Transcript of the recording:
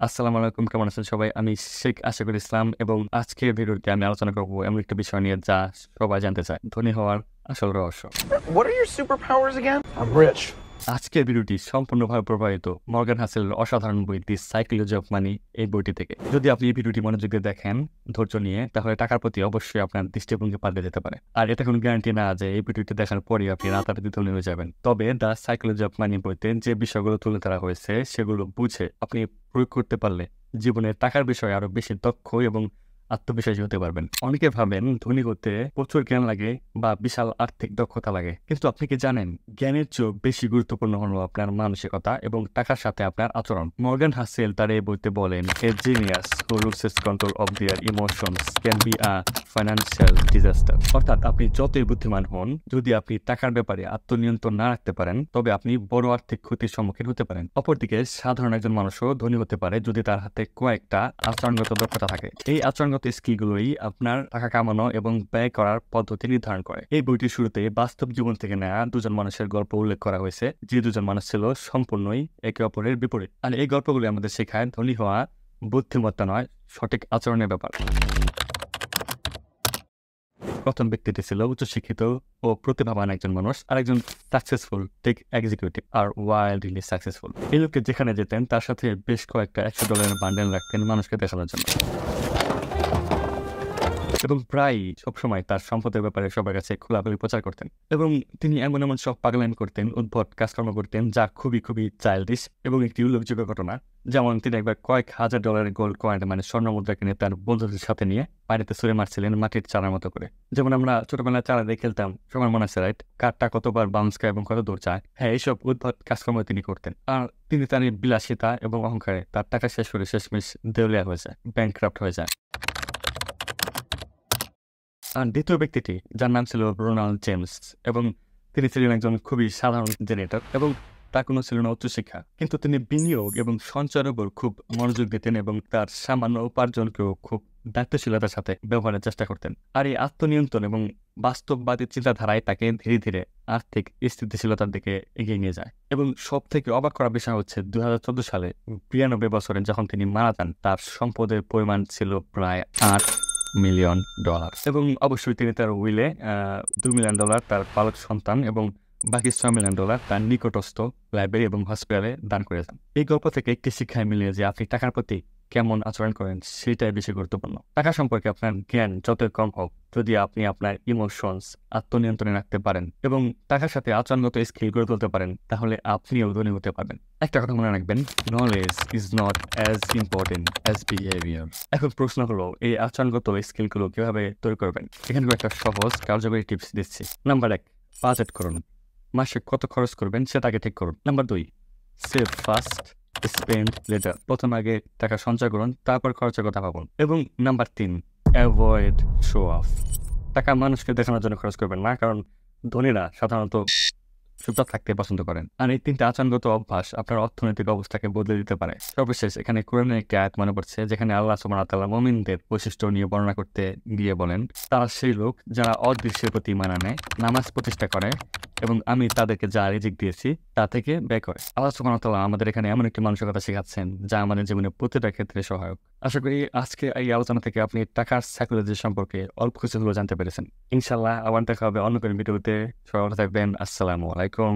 আসসালামু আলাইকুম, কেমন আছেন সবাই? আমি শেখ আশিকুল ইসলাম এবং আজকের ভিডিওতে আমি আলোচনা করব এমন একটা বিষয় নিয়ে যা সবাই জানতে চায়, ধনী হওয়ার আসল রহস্য। What are your superpowers again? I'm rich. আজকের ভিডিওটি সম্পূর্ণভাবে প্রভাবিত মর্গান হাসেলের অসাধারণ বই দি সাইকোলজি অফ মানি এই বইটি থেকে। যদি আপনি এই ভিডিওটি মনোযোগ দিয়ে দেখেন ধৈর্য নিয়ে, তাহলে টাকার প্রতি অবশ্যই আপনার দৃষ্টিভঙ্গি পাল্টে যেতে পারে। আর এটা কোনো গ্যারান্টি না যে এই ভিডিওটি দেখার পরই আপনি রাতারাতি ধনী হয়ে যাবেন। তবে দ্য সাইকোলজি অফ মানি বইতে যে বিষয়গুলো তুলে ধরা হয়েছে সেগুলো বুঝে আপনি প্রয়োগ করতে পারলে জীবনে টাকার বিষয়ে আরো বেশি দক্ষ এবং আত্মবিশ্বাসী হতে পারবেন। অনেকে ভাবেন ধনী হতে প্রচুর জ্ঞান লাগে বা বিশাল আর্থিক দক্ষতা লাগে, কিন্তু আপনি কি জানেন জ্ঞানের চেয়েও বেশি গুরুত্বপূর্ণ হলো আপনার মানসিকতা এবং টাকার সাথে আপনার আচরণ। মর্গান হাসেল তার এই বইতে বলেন, a genius who loses control of their emotions can be a financial disaster. অর্থাৎ আপনি যতই বুদ্ধিমান হন, যদি আপনি টাকার ব্যাপারে আত্মনিয়ন্ত্রণ না রাখতে পারেন তবে আপনি বড় আর্থিক ক্ষতির সম্মুখীন হতে পারেন। অপরদিকে সাধারণ একজন মানুষও ধনী হতে পারে যদি তার হাতে কয়েকটা আচরণগত দক্ষতা থাকে। এই আচরণগত স্কিলগুলোই আপনার টাকা কামানো এবং ব্যয় করার পদ্ধতি নির্ধারণ করে। এই বইটির শুরুতে বাস্তব জীবন থেকে নেওয়া দুজন মানুষের গল্প উল্লেখ করা হয়েছে, যে দুজন মানুষ ছিল সম্পূর্ণই একে অপরের বিপরীত। আর এই গল্পগুলি আমাদের শেখায় ধনী হওয়া বুদ্ধিমত্তা নয়, সঠিক আচরণের ব্যাপার। প্রথম ব্যক্তিটি ছিল উচ্চশিক্ষিত ও প্রতিভাবান একজন মানুষ, আর একজন সাকসেসফুল টেক এক্সিকিউটিভ আর ওয়াইল্ডলি সাকসেসফুল। এই লোককে যেখানে যেতেন তার সাথে বেশ কয়েকটা $100 বান্ডেল রাখতেন মানুষকে দেখানোর জন্য, এবং প্রায় সবসময় তার সম্পদের ব্যাপারে সবার কাছে খোলাখুলি প্রচার করতেন। এবং তিনি এমন এমন সব পাগলামি করতেন, উদ্ভট কাজকর্ম করতেন যা খুবই খুবই চাইল্ডিশ এবং একটি উল্লেখযোগ্য ঘটনা। যেমন তিনি একবার কয়েক হাজার ডলারের গোল্ড কয়েন মানে স্বর্ণ মুদ্রা কিনে তার বন্ধুদের সাথে নিয়ে পানিতে ছুঁড়ে মারছিলেন মাটির চারার মতো করে। যেমন আমরা ছোটবেলায় চারা দিয়ে খেলতাম, সবার মনে আছে রাইট? কারটা কতবার বাউন্স খায় এবং কত দূর যায়। হ্যাঁ, এইসব উদ্ভট কাজকর্ম তিনি করতেন। আর তিনি তার এই বিলাসিতা এবং অহংকারে তার টাকা শেষ করে শেষমেশ দেউলিয়া হয়ে যায়, ব্যাংকরাপ্ট হয়ে যায়। আর দ্বিতীয় ব্যক্তিটি, যার নাম ছিল রোনাল্ড জেমস, এবং তিনি ছিলেন একজন খুবই সাধারণ জেনেটর এবং তার কোনো ছিল না উচ্চশিক্ষা, কিন্তু তিনি বিনিয়োগ এবং সঞ্চয়ের উপর খুব মনোযোগ দিতেন এবং তার সামান্য উপার্জনকেও খুব দায়িত্বশীলতার সাথে ব্যবহারের চেষ্টা করতেন। আর এই আত্মনিয়ন্ত্রণ এবং বাস্তববাদী চিন্তাধারায় তাকে ধীরে ধীরে আর্থিক স্থিতিশীলতার দিকে এগিয়ে নিয়ে যায়। এবং সব থেকে অবাক করার বিষয় হচ্ছে 2014 সালে 92 বছরে যখন তিনি মারা যান, তার সম্পদের পরিমাণ ছিল প্রায় $8 মিলিয়ন। এবং অবশ্যই তিনি তার উইলে $2 মিলিয়ন তার পালক সন্তান এবং বাকি $6 মিলিয়ন তার নিকটস্থ লাইব্রেরি এবং হসপিটালে দান করে যান। এই গল্প থেকে একটি শিক্ষায় মিলিয়ে যে আপনি টাকার প্রতি কেমন আচরণ করেন সেটাই বেশি গুরুত্বপূর্ণ। টাকা সম্পর্কে আপনার জ্ঞান যতই কম হোক, যদি আপনি আপনার ইমোশনস আত্মনিয়ন্ত্রণে রাখতে পারেন এবং টাকার সাথে আচরণগত স্কিল গড়ে তুলতে পারেন, তাহলে আপনিও ধনী হতে পারবেন। একটা কথা মনে রাখবেন, knowledge is not as important as behaviour. এখন প্রশ্ন হলো, এই আচরণগত স্কিলগুলো কিভাবে তৈরি করবেন? এখানে একটা সহজ কার্যকরী টিপস দিচ্ছি। নাম্বার 1, বাজেট করুন। মাসে কত খরচ করবেন সেটাকে ঠিক করুন। Number 2, save first, spend letter. প্রথম আগে টাকা সঞ্চয় করুন, তারপর খরচের কথা ভাবুন। এবং নাম্বার 3, অ্যাভয়েড শো অফ। টাকা মানুষকে দেখানোর জন্য খরচ করবেন না, কারণ ধনীরা সাধারণত চুপচাপ থাকতে পছন্দ করেন। আর এই 3টা আচরণগত অভ্যাস আপনার অর্থনৈতিক অবস্থাকে বদলে দিতে পারে। সর্বশেষ এখানে কোরআনের একটি আয়াত মনে পড়ছে, যেখানে আল্লাহ সুবহানাহু ওয়া তাআলা মুমিনদের বৈশিষ্ট্য নিয়ে বর্ণনা করতে গিয়ে বলেন, তারা সেই লোক যারা অদৃশ্যের প্রতি ঈমান আনে, নামাজ প্রতিষ্ঠা করে এবং আমি তাদেরকে যা রিজিক দিয়েছি তা থেকে ব্যয় করে। আল্লাহ সুবহানাহু ওয়া তাআলা আমাদের এখানে এমন একটি মানসিকতা শেখাচ্ছেন যা আমাদের জীবনে প্রতিটা ক্ষেত্রে সহায়ক। আশা করি আজকে এই আলোচনা থেকে আপনি টাকার সাইকোলজি সম্পর্কে অল্প কিছু হলেও জানতে পেরেছেন। ইনশাআল্লাহ আবার দেখা হবে অন্য কোনো ভিডিওতে। সবাই ভালো থাকবেন। আসসালামু আলাইকুম।